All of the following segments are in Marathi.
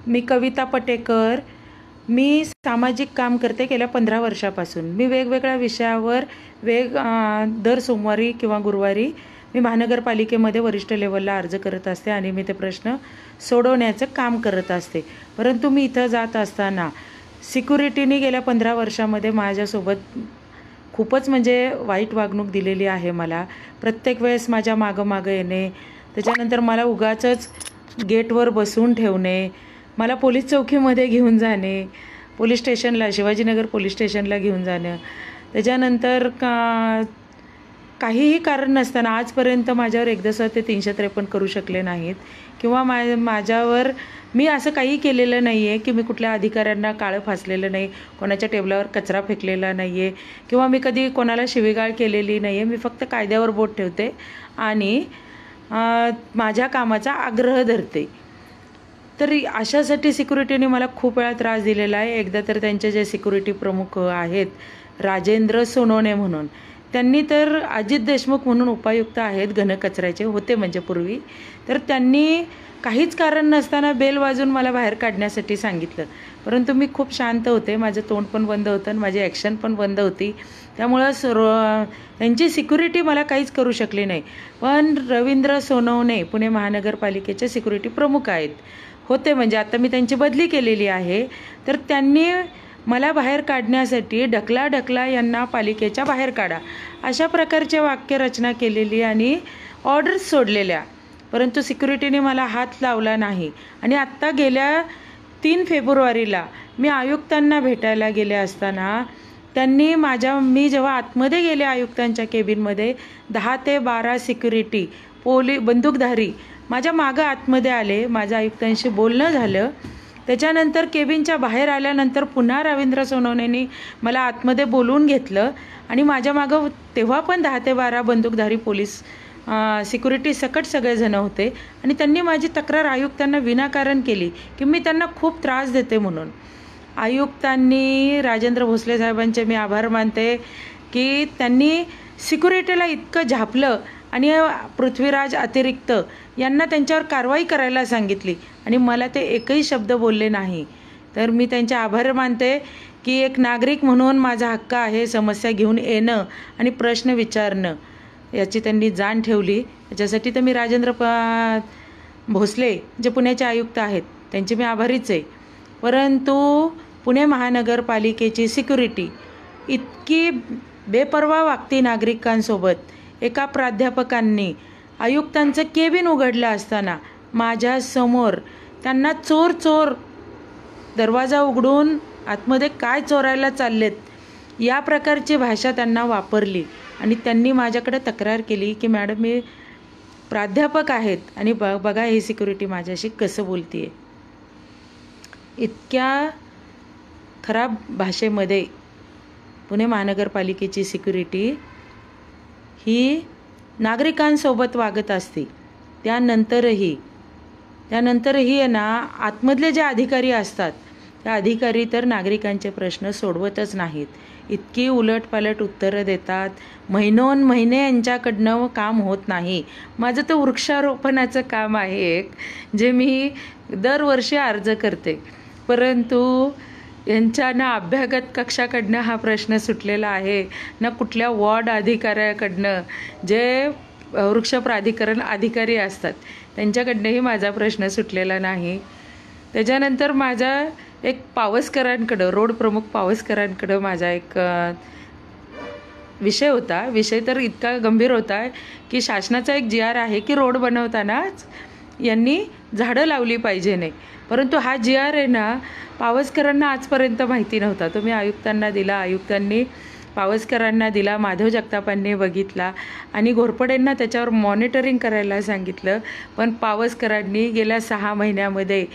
मी कविता पटेकर. मी सामाजिक काम करते गेल्या 15 वर्षापासून. मी वेगवेगळ्या विषयावर दर सोमवारी किंवा गुरुवारी मी महानगरपालिकेमध्ये वरिष्ठ लेवलला अर्ज करत असते आणि मी ते प्रश्न सोडवण्याचं काम करत असते. परंतु मी इथं जात असताना सिक्युरिटीने गेल्या 15 वर्षामध्ये माझ्यासोबत खूपच म्हणजे वाईट वागणूक दिलेली आहे. मला प्रत्येक वेळेस माझ्या मागं येणे, त्याच्यानंतर मला उगाचच गेटवर बसवून ठेवणे, मला पोलीस चौकीमध्ये घेऊन जाणे, पोलीस स्टेशनला, शिवाजीनगर पोलीस स्टेशनला घेऊन जाणं. त्याच्यानंतर काहीही कारण नसताना आजपर्यंत माझ्यावर एकदा ते 353 करू शकले नाहीत किंवा माझ्यावर मी असं काही केलेलं नाही आहे की मी कुठल्या अधिकाऱ्यांना काळं फासलेलं नाही, कोणाच्या टेबलावर कचरा फेकलेला नाही आहे किंवा मी कधी कोणाला शिवीगाळ केलेली नाही आहे. मी फक्त कायद्यावर बोट ठेवते आणि माझ्या कामाचा आग्रह धरते. तर अशासाठी सिक्युरिटीने मला खूप वेळा त्रास दिलेला आहे. एकदा तर त्यांचे जे सिक्युरिटी प्रमुख आहेत राजेंद्र सोनवणे म्हणून, त्यांनी तर अजित देशमुख म्हणून उपायुक्त आहेत घनकचऱ्याचे होते म्हणजे पूर्वी, तर त्यांनी काहीच कारण नसताना बेल वाजून मला बाहेर काढण्यासाठी सांगितलं. परंतु मी खूप शांत होते, माझं तोंड पण बंद होतं आणि माझी ॲक्शन पण बंद होती. त्यामुळं त्यांची सिक्युरिटी मला काहीच करू शकली नाही. पण रवींद्र सोनवणे पुणे महानगरपालिकेचे सिक्युरिटी प्रमुख होते म्हणजे आता मी त्यांची बदली केलेली आहे. तर त्यांनी मला बाहेर काढण्यासाठी ढकला यांना पालिकेच्या बाहेर काढा अशा प्रकारचे वाक्यरचना केलेली आणि ऑर्डर्स सोडलेल्या. परंतु सिक्युरिटीने मला हात लावला नाही. आणि आत्ता गेल्या 3 फेब्रुवारीला मी आयुक्तांना भेटायला गेले असताना त्यांनी मी जेव्हा आतमध्ये गेले आयुक्तांच्या केबिनमध्ये 10 ते 12 सिक्युरिटी बंदूकधारी माझ्या मागं आतमध्ये आले. माझ्या आयुक्तांशी बोलणं झालं. त्याच्यानंतर केबिनच्या बाहेर आल्यानंतर पुन्हा रवींद्र सोनवणेंनी मला आतमध्ये बोलवून घेतलं आणि माझ्या मागं तेव्हा पण 10 ते 12 बंदूकधारी पोलीस सिक्युरिटी सकट सगळेजण होते आणि त्यांनी माझी तक्रार आयुक्तांना विनाकारण केली की मी त्यांना खूप त्रास देते म्हणून. आयुक्तांनी राजेंद्र भोसले साहेबांचे मी आभार मानते की त्यांनी सिक्युरिटीला इतकं झापलं आणि पृथ्वीराज अतिरिक्त यांना त्यांच्यावर कारवाई करायला सांगितली आणि मला ते एकही शब्द बोलले नाही. तर मी त्यांचे आभार मानते की एक नागरिक म्हणून माझा हक्क आहे समस्या घेऊन येणं आणि प्रश्न विचारणं, याची त्यांनी जाण ठेवली. याच्यासाठी तर मी राजेंद्र भोसले जे पुण्याचे आयुक्त आहेत त्यांचे मी आभारीच आहे. परंतु पुणे महानगरपालिकेची सिक्युरिटी इतकी बेपर्वा वागती नागरिकांसोबत. एका प्राध्यापकांनी आयुक्तांचं केबिन उघडलं असताना माझ्यासमोर त्यांना चोर दरवाजा उघडून आतमध्ये काय चोरायला चाललेत या प्रकारची भाषा त्यांना वापरली आणि त्यांनी माझ्याकडे तक्रार केली की मॅडम मी प्राध्यापक आहेत आणि बघा ही सिक्युरिटी माझ्याशी कसं बोलतीये. इतक्या खराब भाषेमध्ये पुणे महानगरपालिकेची सिक्युरिटी ही नागरिकांसोबत वागत असते. त्यानंतरही आहे ना आतमधले जे अधिकारी असतात त्या अधिकारी तर नागरिकांचे प्रश्न सोडवतच नाहीत. इतकी उलटपालट उत्तरं देतात. महिने यांच्याकडनं काम होत नाही. माझं तर वृक्षारोपणाचं काम आहे एक, जे मी दरवर्षी अर्ज करते. परंतु यांच्या ना अभ्यागत कक्षाकडनं हा प्रश्न सुटलेला आहे ना कुठल्या वॉर्ड अधिकाऱ्याकडनं जे वृक्ष प्राधिकरण अधिकारी असतात त्यांच्याकडनंही माझा प्रश्न सुटलेला नाही. त्याच्यानंतर माझा एक पावसकरांकडं रोड प्रमुख पावसकरांकडं माझा एक विषय होता. विषय तर इतका गंभीर होता की शासनाचा एक GR आहे की रोड बनवतानाच यांनी झाडं लावली पाहिजे नाही. परंतु हा GR आहे ना पावसकरांना आजपर्यंत माहिती नव्हता. तो मी आयुक्तांना दिला, आयुक्तांनी पावसकरांना दिला, माधव जगतापांनी बघितला आणि घोरपडेंना त्याच्यावर मॉनिटरिंग करायला सांगितलं. पण पावसकरांनी गेल्या 6 महिन्यामध्ये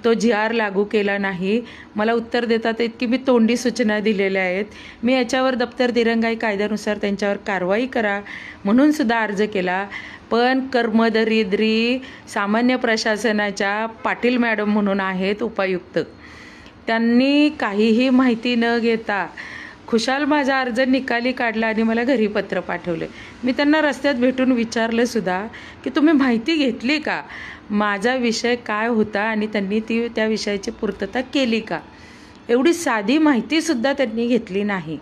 तो GR लागू केला नाही. मला उत्तर देतात की मी तोंडी सूचना दिलेल्या आहेत. मी याच्यावर दप्तर दिरंगाई कायद्यानुसार त्यांच्यावर कारवाई करा म्हणून सुद्धा अर्ज केला. पण कर्मदरिद्री सामान्य प्रशासनाच्या पाटील मॅडम म्हणून आहेत उपायुक्त, त्यांनी काहीही माहिती न घेता खुशाल माझा अर्ज निकाली काढला आणि मला घरी पत्र पाठवले. मी त्यांना रस्त्यात भेटून विचारलं सुद्धा की तुम्ही माहिती घेतली का. माझा विषय काय होता आणि त्यांनी त्या विषयाची पूर्तता केली का, एवढी साधी माहितीसुद्धा त्यांनी घेतली नाही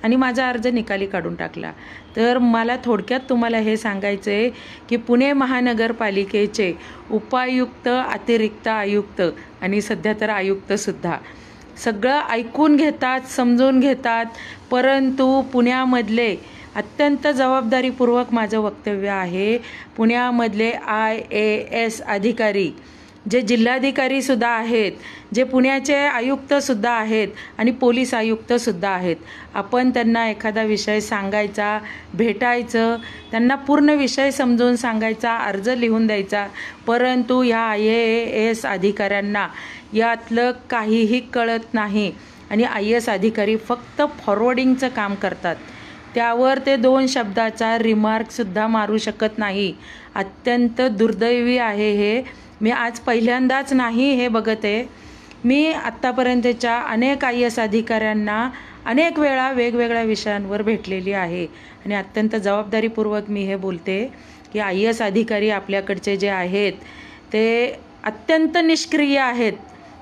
आणि माझा अर्ज निकाली काढून टाकला. तर मला थोडक्यात तुम्हाला हे सांगायचं आहे की पुणे महानगरपालिकेचे उपायुक्त, अतिरिक्त आयुक्त आणि सध्या तर आयुक्तसुद्धा सगळं ऐकून घेतात, समजून घेतात, परंतु पुण्यामधले अत्यंत जबाबदारीपूर्वक माझं वक्तव्य आहे, पुण्यामधले IAS अधिकारी जे जिल्हाधिकारीसुद्धा आहेत, जे पुण्याचे आयुक्तसुद्धा आहेत आणि पोलीस आयुक्तसुद्धा आहेत, आपण त्यांना एखादा विषय सांगायचा, भेटायचं, त्यांना पूर्ण विषय समजून सांगायचा, अर्ज लिहून द्यायचा, परंतु ह्या IAS अधिकाऱ्यांना यातलं काहीही कळत नाही आणि IAS अधिकारी फक्त फॉरवर्डिंगचं काम करतात. त्यावर ते 2 शब्दाचा रिमार्कसुद्धा मारू शकत नाही. अत्यंत दुर्दैवी आहे हे. मी आज पहिल्यांदाच नाही हे बघत आहे. मी आत्तापर्यंतच्या अनेक IAS अधिकाऱ्यांना अनेक वेळा वेगवेगळ्या विषयांवर भेटलेली आहे आणि अत्यंत जबाबदारीपूर्वक मी हे बोलते की IAS अधिकारी आपल्याकडचे जे आहेत ते अत्यंत निष्क्रिय आहेत.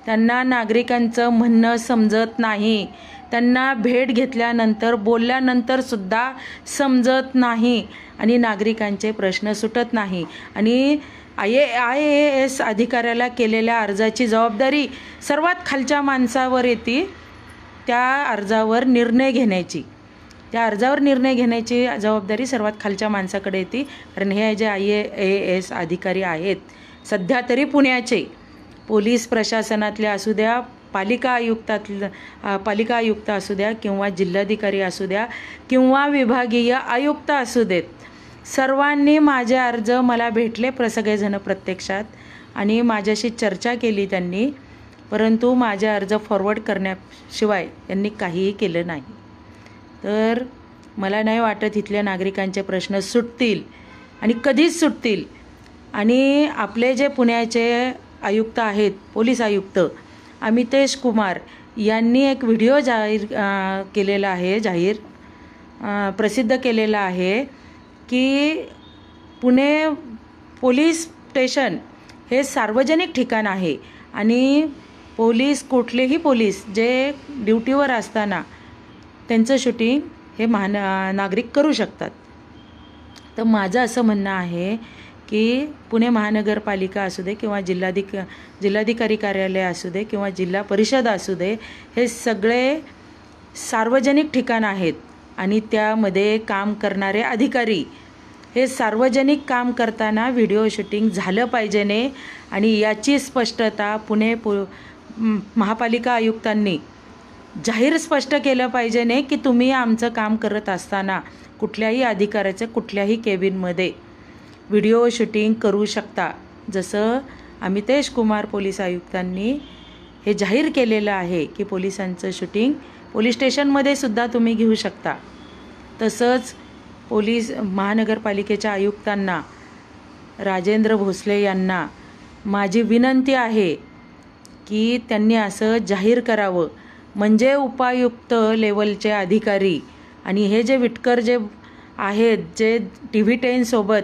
त्यांना नागरिकांचं म्हणणं समजत नाही, त्यांना भेट घेतल्यानंतर बोलल्यानंतर सुद्धा समजत नाही आणि नागरिकांचे प्रश्न सुटत नाही आणि IAS अधिकाऱ्याला केलेल्या अर्जाची जबाबदारी सर्वात खालच्या माणसावर येते. त्या अर्जावर निर्णय घेण्याची जबाबदारी सर्वात खालच्या माणसाकडे येते. कारण हे जे IAS अधिकारी आहेत सध्या तरी पुण्याचे पोलीस प्रशासनातले असू द्या, पालिका आयुक्त असू द्या किंवा जिल्हाधिकारी असू द्या किंवा विभागीय आयुक्त असू देत, सर्वांनी माझे अर्ज मला भेटले सगळेजण प्रत्यक्षात आणि माझ्याशी चर्चा केली त्यांनी, परंतु माझे अर्ज फॉरवर्ड करण्याशिवाय त्यांनी काहीही केलं नाही. तर मला नाही वाटत इथल्या नागरिकांचे प्रश्न सुटतील आणि कधीच सुटतील. आणि आपले जे पुण्याचे आयुक्त आहेत, पोलीस आयुक्त अमितेश कुमार यांनी एक व्हिडिओ प्रसिद्ध केलेला आहे की पुणे पोलीस स्टेशन हे सार्वजनिक ठिकाण आहे आणि कुठलेही पोलीस जे ड्युटीवर असताना त्यांचं शूटिंग हे नागरिक करू शकतात. तर माझं असं म्हणणं आहे की पुणे महानगरपालिका असू दे किंवा जिल्हाधिकारी कार्यालय असू दे किंवा जिल्हा परिषद असू दे, हे सगळे सार्वजनिक ठिकाण आहेत आणि त्यामध्ये काम करणारे अधिकारी हे सार्वजनिक काम करताना व्हिडिओ शूटिंग झालं पाहिजे ने आणि याची स्पष्टता पुणे महापालिका आयुक्तांनी जाहीर स्पष्ट केलं पाहिजे ने की तुम्ही आमचं काम करत असताना कुठल्याही अधिकाऱ्याचं कुठल्याही केबिनमध्ये व्हिडिओ शूटिंग करू शकता. जसं अमितेश कुमार पोलीस आयुक्तांनी हे जाहीर केलेलं आहे की पोलिसांचं शूटिंग पोलीस स्टेशनमध्ये सुद्धा तुम्ही घेऊ शकता. तसंच पोलीस महानगरपालिकेच्या आयुक्तांना राजेंद्र भोसले यांना माझी विनंती आहे की त्यांनी असं जाहीर करावं, म्हणजे उपायुक्त लेवलचे अधिकारी आणि हे जे विटकर जे आहेत, जे TV10 सोबत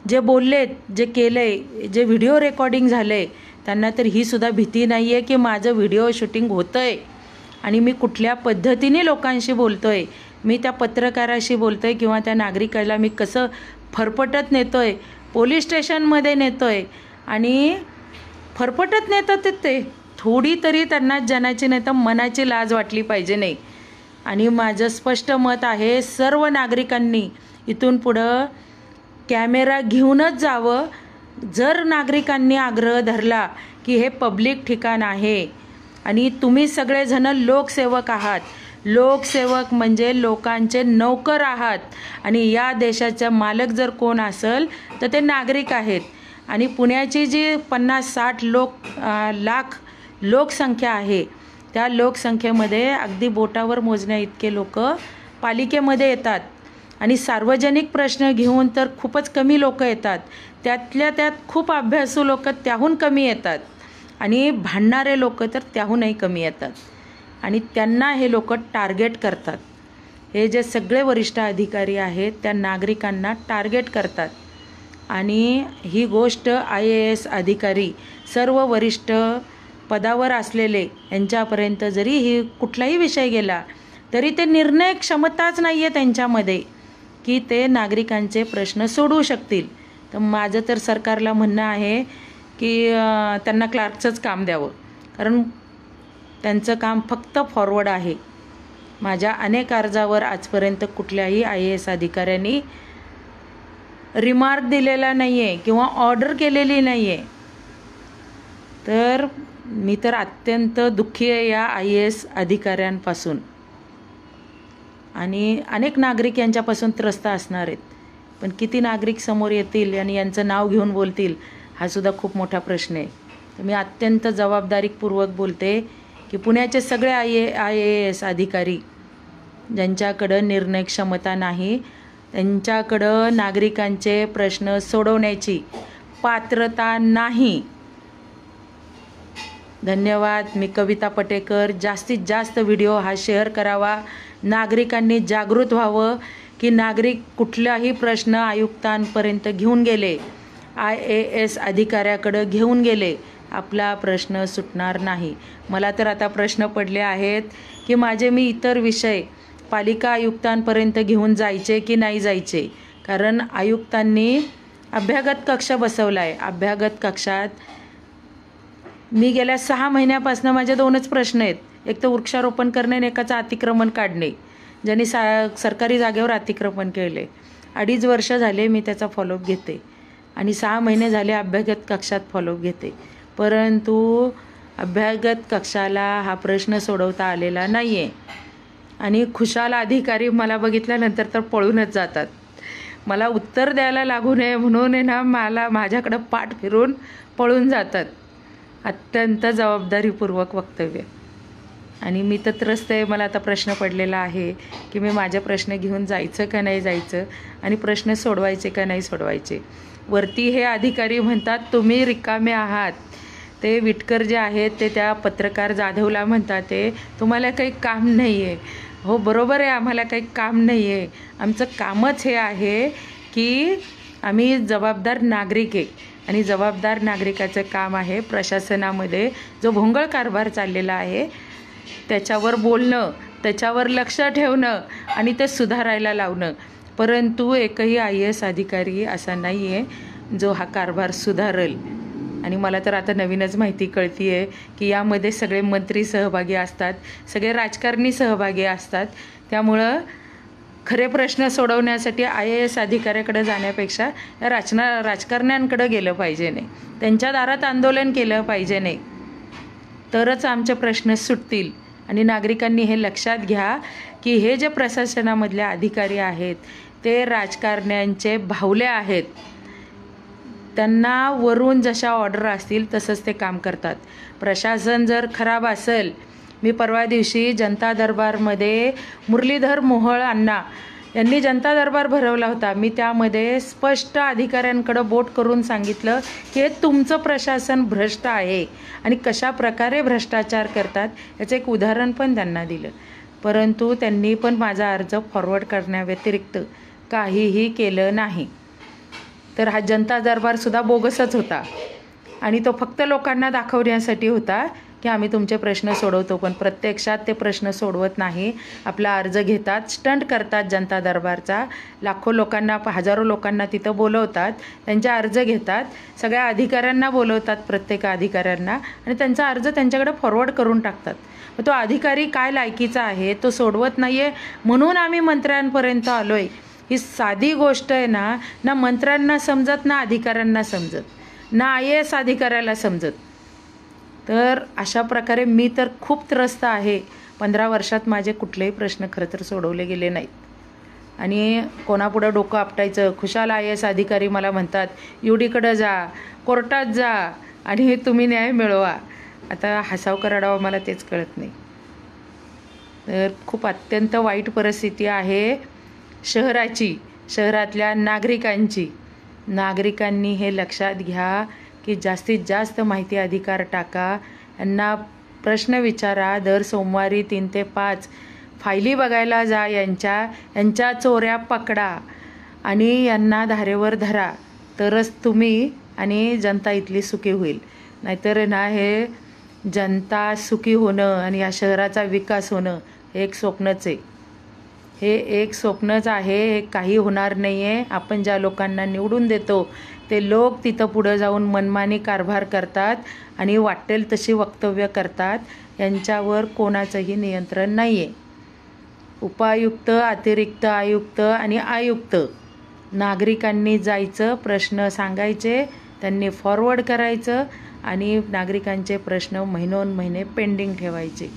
जे बोललेत, जे केलंय, जे व्हिडिओ रेकॉर्डिंग झालंय, त्यांना तर ही सुद्धा भीती नाही आहे की माझं व्हिडिओ शूटिंग होतंय आणि मी कुठल्या पद्धतीने लोकांशी बोलतोय, मी त्या पत्रकाराशी बोलतोय किंवा त्या नागरिकाला मी कसं फरफटत नेतोय, पोलीस स्टेशनमध्ये नेतोय आणि फरफटत नेतात ते. थोडी तरी त्यांना जनाची नाही तर मनाची लाज वाटली पाहिजे नाही. आणि माझं स्पष्ट मत आहे, सर्व नागरिकांनी इथून पुढं कॅमेरा घेऊनच जावं. जर नागरिकांनी आग्रह धरला की हे पब्लिक ठिकाण आहे आणि तुम्ही सगळेजण लोकसेवक आहात, लोकसेवक म्हणजे लोकांचे नौकर आहात आणि या देशाचा मालक जर कोण असेल तर ते नागरिक आहेत. आणि पुण्याची जी 50-60 लाख लोकसंख्या आहे, त्या लोकसंख्येमध्ये अगदी बोटावर मोजण्या इतके लोक पालिकेमध्ये येतात आणि सार्वजनिक प्रश्न घेऊन तर खूपच कमी लोक येतात. त्यातल्या त्यात खूप अभ्यासू लोक त्याहून कमी येतात आणि भांडणारे लोक तर त्याहूनही कमी येतात आणि त्यांना हे लोक टार्गेट करतात. हे जे सगळे वरिष्ठ अधिकारी आहेत त्या नागरिकांना टार्गेट करतात. आणि ही गोष्ट IAS अधिकारी सर्व वरिष्ठ पदावर असलेले यांच्यापर्यंत जरी ही कुठलाही विषय गेला तरी ते निर्णय क्षमताच नाही आहे त्यांच्यामध्ये की ते नागरिकांचे प्रश्न सोडवू शकतील. तर माझं तर सरकारला म्हणणं आहे की त्यांना क्लार्कचंच काम द्यावं, कारण त्यांचं काम फक्त फॉरवर्ड आहे. माझ्या अनेक अर्जावर आजपर्यंत कुठल्याही IAS अधिकाऱ्यांनी रिमार्क दिलेला नाही आहे किंवा ऑर्डर केलेली नाही आहे. तर मी तर अत्यंत दुःखी आहे या IAS अधिकाऱ्यांपासून, आणि अनेक नागरिक यांच्यापासून त्रस्त असणार आहेत. पण किती नागरिक समोर येतील आणि यांचं नाव घेऊन बोलतील हा सुद्धा खूप मोठा प्रश्न आहे. तर मी अत्यंत जबाबदारीपूर्वक बोलते की पुण्याचे सगळे IAS अधिकारी ज्यांच्याकडं निर्णय क्षमता नाही, त्यांच्याकडं नागरिकांचे प्रश्न सोडवण्याची पात्रता नाही. धन्यवाद. मी कविता पटेकर. जास्तीत जास्त व्हिडिओ हा शेअर करावा. नागरिकांनी जागृत व्हावं की नागरिक कुठलाही प्रश्न आयुक्तांपर्यंत घेऊन गेले, IAS अधिकाऱ्याकडं घेऊन गेले, आपला प्रश्न सुटणार नाही. मला तर आता प्रश्न पडले आहेत की माझे मी इतर विषय पालिका आयुक्तांपर्यंत घेऊन जायचे की नाही जायचे. कारण आयुक्तांनी अभ्यागत कक्ष बसवला आहे. अभ्यागत कक्षात मी गेल्या 6 महिन्यापासून माझे 2च प्रश्न आहेत. एक तर वृक्षारोपण करणे आणि एकाचं अतिक्रमण काढणे, ज्यांनी सरकारी जागेवर अतिक्रमण केले. 2.5 वर्ष झाले मी त्याचा फॉलोअप घेते आणि 6 महिने झाले अभ्यागत कक्षात फॉलोअप घेते. परंतु अभ्यागत कक्षाला हा प्रश्न सोडवता आलेला नाही आहे. आणि खुशाल अधिकारी मला बघितल्यानंतर तर पळूनच जातात. मला उत्तर द्यायला लागू नये म्हणून आहे ना, माझ्याकडं पाठ फिरून पळून जातात. अत्यंत जबाबदारीपूर्वक वक्तव्य. आणि मी तर त्रस्त आहे. मला आता प्रश्न पडलेला आहे की मी माझे प्रश्न घेऊन जायचं का नाही जायचं आणि प्रश्न सोडवायचे का नाही सोडवायचे. वरती हे अधिकारी म्हणतात तुम्ही रिकामे आहात. ते विटकर जे आहेत ते त्या पत्रकार जाधवला म्हणतात ते तुम्हाला काही काम नाही आहे. हो बरोबर आहे, आम्हाला काही काम नाही आहे. आमचं कामच हे आहे की आम्ही जबाबदार नागरिक आहे आणि जबाबदार नागरिकाचं काम आहे प्रशासनामध्ये जो भोंगळ कारभार चाललेला आहे त्याच्यावर बोलणं, त्याच्यावर लक्ष ठेवणं आणि ते सुधारायला लावणं. परंतु एकही IAS अधिकारी असा नाही आहे जो हा कारभार सुधारेल. आणि मला तर आता नवीनच माहिती कळती आहे की यामध्ये सगळे मंत्री सहभागी असतात, सगळे राजकारणी सहभागी असतात. त्यामुळं खरे प्रश्न सोडवण्यासाठी IAS अधिकाऱ्याकडे जाण्यापेक्षा या राजकारण्यांकडे गेलं पाहिजे नाही, त्यांच्या दारात आंदोलन केलं पाहिजे नाही, तरच आमचे प्रश्न सुटतील. आणि नागरिकांनी हे लक्षात घ्या की हे जे प्रशासनामधले अधिकारी आहेत ते राजकारण्यांचे भावले आहेत. त्यांना वरून जशा ऑर्डर असतील तसंच ते काम करतात. प्रशासन जर खराब असेल, मी परवा दिवशी जनता दरबारमध्ये मुरलीधर मोहोळ अण्णा यांनी जनता दरबार भरवला होता. मी त्यामध्ये स्पष्ट अधिकाऱ्यांकडं बोट करून सांगितलं की हे तुमचं प्रशासन भ्रष्ट आहे आणि कशा प्रकारे भ्रष्टाचार करतात याचं एक उदाहरण पण त्यांना दिलं. परंतु त्यांनी पण माझा अर्ज फॉरवर्ड करण्याव्यतिरिक्त काहीही केलं नाही. तर हा जनता दरबारसुद्धा बोगसच होता आणि तो फक्त लोकांना दाखवण्यासाठी होता की आम्ही तुमचे प्रश्न सोडवतो, पण प्रत्यक्षात ते प्रश्न सोडवत नाही. आपला अर्ज घेतात, स्टंट करतात जनता दरबारचा, लाखो लोकांना, हजारो लोकांना तिथं बोलवतात, त्यांचे अर्ज घेतात, सगळ्या अधिकाऱ्यांना बोलवतात, प्रत्येक अधिकाऱ्यांना, आणि त्यांचा अर्ज त्यांच्याकडे फॉरवर्ड करून टाकतात. तो अधिकारी काय लायकीचा आहे, तो सोडवत नाही आहे म्हणून आम्ही मंत्र्यांपर्यंत आलो आहे. ही साधी गोष्ट आहे ना, ना मंत्र्यांना समजत, ना अधिकाऱ्यांना समजत, ना IAS अधिकाऱ्याला समजत. तर अशा प्रकारे मी तर खूप त्रस्त आहे. 15 वर्षात माझे कुठलेही प्रश्न खरं तर सोडवले गेले नाहीत आणि कोणापुढं डोकं आपटायचं. खुशाल IAS अधिकारी मला म्हणतात UDकडं जा, कोर्टात जा आणि तुम्ही न्याय मिळवा. आता हसाव का रडावं मला तेच कळत नाही. तर खूप अत्यंत वाईट परिस्थिती आहे शहराची, शहरातल्या नागरिकांची. नागरिकांनी हे लक्षात घ्या की जास्तीत जास्त माहिती अधिकार टाका, यांना प्रश्न विचारा. दर सोमवारी 3 ते 5 फायली बघायला जा, यांच्या चोऱ्या पकडा आणि यांना धारेवर धरा. तरच तुम्ही आणि जनता इथली सुखी होईल. नाहीतर ना हे जनता सुखी होणं आणि या शहराचा विकास होणं हे एक स्वप्नच आहे. हे एक स्वप्नच आहे. हे काही होणार नाही आहे. आपण ज्या लोकांना निवडून देतो ते लोक तिथं पुढं जाऊन मनमानी कारभार करतात आणि वाटेल तशी वक्तव्य करतात. यांच्यावर कोणाचंही नियंत्रण नाही आहे. उपायुक्त, अतिरिक्त आयुक्त आणि आयुक्त नागरिकांनी जायचं, प्रश्न सांगायचे, त्यांनी फॉरवर्ड करायचं आणि नागरिकांचे प्रश्न महिनोन-महिने पेंडिंग ठेवायचे.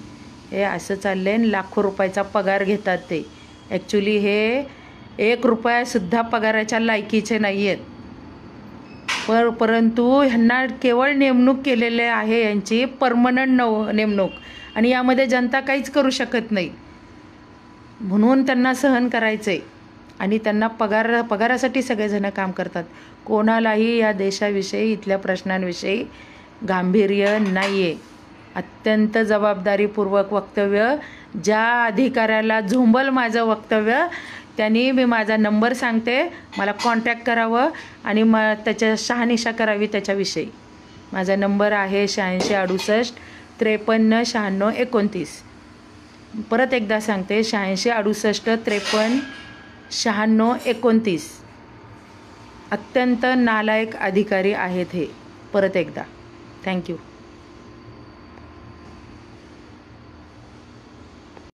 हे असं चाललं आहे. लाखो रुपयाचा पगार घेतात ते. ॲक्च्युली हे 1 रुपयासुद्धा पगाराच्या लायकीचे नाही आहेत. परंतु ह्यांना केवळ नेमणूक केलेले आहे, यांची परमनंट नेमणूक, आणि यामध्ये जनता काहीच करू शकत नाही. म्हणून त्यांना सहन करायचं आहे आणि त्यांना पगारासाठी सगळेजण काम करतात. कोणालाही या देशाविषयी, इथल्या प्रश्नांविषयी गांभीर्य नाही आहे. अत्यंत जबाबदारीपूर्वक वक्तव्य, ज्या अधिकाऱ्याला झोंबल माझं वक्तव्य त्यांनी, मी माझा नंबर सांगते, मला कॉन्टॅक्ट करावं आणि त्याच्या शहानिशा करावी त्याच्याविषयी. माझा नंबर आहे 86 68 53 96 29. परत एकदा सांगते, 86 68 53 96 29. अत्यंत नालायक अधिकारी आहेत हे. परत एकदा थँक्यू.